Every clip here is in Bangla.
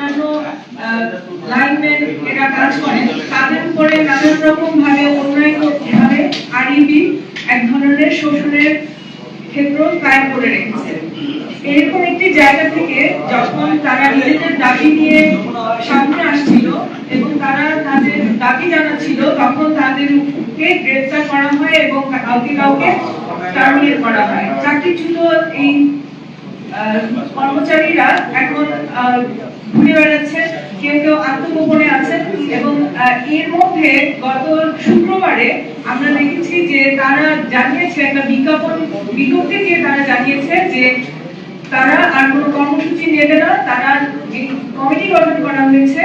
অন্যান্য লাইনম্যান এরা কাজ করেন, তাদের উপরে নানান রকম ভাবে অন্যায় ভাবে আরইবি এক ধরনের শোষণের ক্ষেত্র কায়েম করে রেখেছে। এরকম একটি জায়গা থেকে যখন তারা নিজেদের দাবি নিয়ে সামনে আসছিল এবং তারা তাদের দাবি জানাচ্ছিল, তখন তাদেরকে গ্রেফতার করা হয় এবং কাউকে কাউকে টার্মিনেট করা হয়। চাকরিচ্যুত এই কর্মচারীরা এখন ঘুরে বেড়াচ্ছেন, কেউ কেউ আত্মগোপনে আছেন এবং এর মধ্যে গত শুক্রবারে আমরা দেখেছি যে তারা জানিয়েছে, একটা বিজ্ঞপ্তি দিয়ে তারা জানিয়েছে যে তারা আর কোনো কর্মসূচি নেবে না। তারা যে কমিটি গঠন করা হয়েছে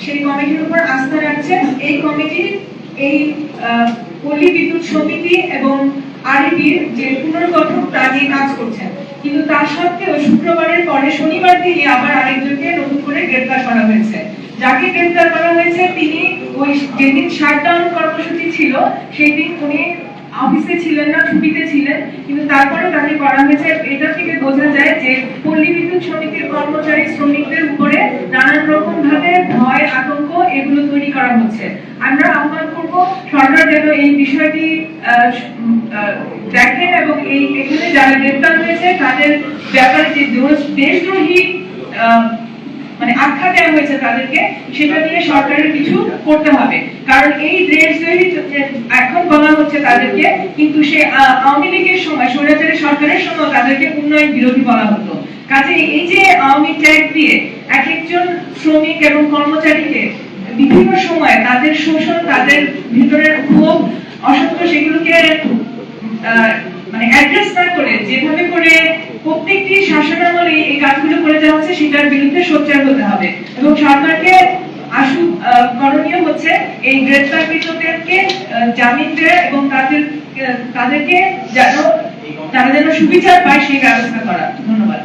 সেই কমিটির উপর আস্থা রাখছেন। এই কমিটি এই পল্লী বিদ্যুৎ সমিতি এবং আরইবির যে পুনর্গঠন তা নিয়ে কাজ করছেন, কিন্তু তা সত্ত্বেও শুক্রবারের পরে শনিবার দিনে আবার আরেকজনকে নতুন করে গ্রেফতার করা হয়েছে। যাকে গ্রেফতার করা হয়েছে তিনি ওই যেদিন শাটডাউন কর্মসূচি ছিল সেই দিন উনি অফিসে ছিলেন না, ছুটিতে ছিলেন, কিন্তু তারপরে তাকে করা হয়েছে। এটা থেকে বোঝা যায় যে পল্লী বিদ্যুৎ সমিতির কর্মচারী শ্রমিকদের উপরে নানান রকম ভাবে ভয় আতঙ্ক এগুলো তৈরি করা হচ্ছে। আমরা আহ্বান করব সরকার যেন এই বিষয়টি দেখেন এবং এই এখানে যারা গ্রেফতার হয়েছে তাদের ব্যাপারে যে দেশদ্রোহী মানে আখ্যা দেওয়া হয়েছে তাদেরকে, সেটা নিয়ে সরকারের কিছু করতে হবে। কারণ এই দেশদ্রোহী এখন বলা হচ্ছে তাদেরকে, কিন্তু সে আওয়ামী লীগের সময় স্বৈরাচারী সরকারের সময় তাদেরকে উন্নয়ন বিরোধী বলা হতো। কাজে এই যে আওয়ামী ট্যাগ দিয়ে এক একজন শ্রমিক এবং কর্মচারীকে বিভিন্ন সময় তাদের শোষণ, তাদের ভিতরের ক্ষোভ, অসন্তোষ এগুলোকে মানে অ্যাড্রেস না করে যেভাবে করে প্রত্যেকটি শাসনামলে এই কাজগুলো করে যাওয়া হচ্ছে সেটার বিরুদ্ধে সোচ্চার হতে হবে এবং সরকারকে করণীয় হচ্ছে এই গ্রেফতারকৃতদেরকে জামিন দেওয়া এবং তাদেরকে যেন তারা যেন সুবিচার পায় সেই ব্যবস্থা করা। ধন্যবাদ।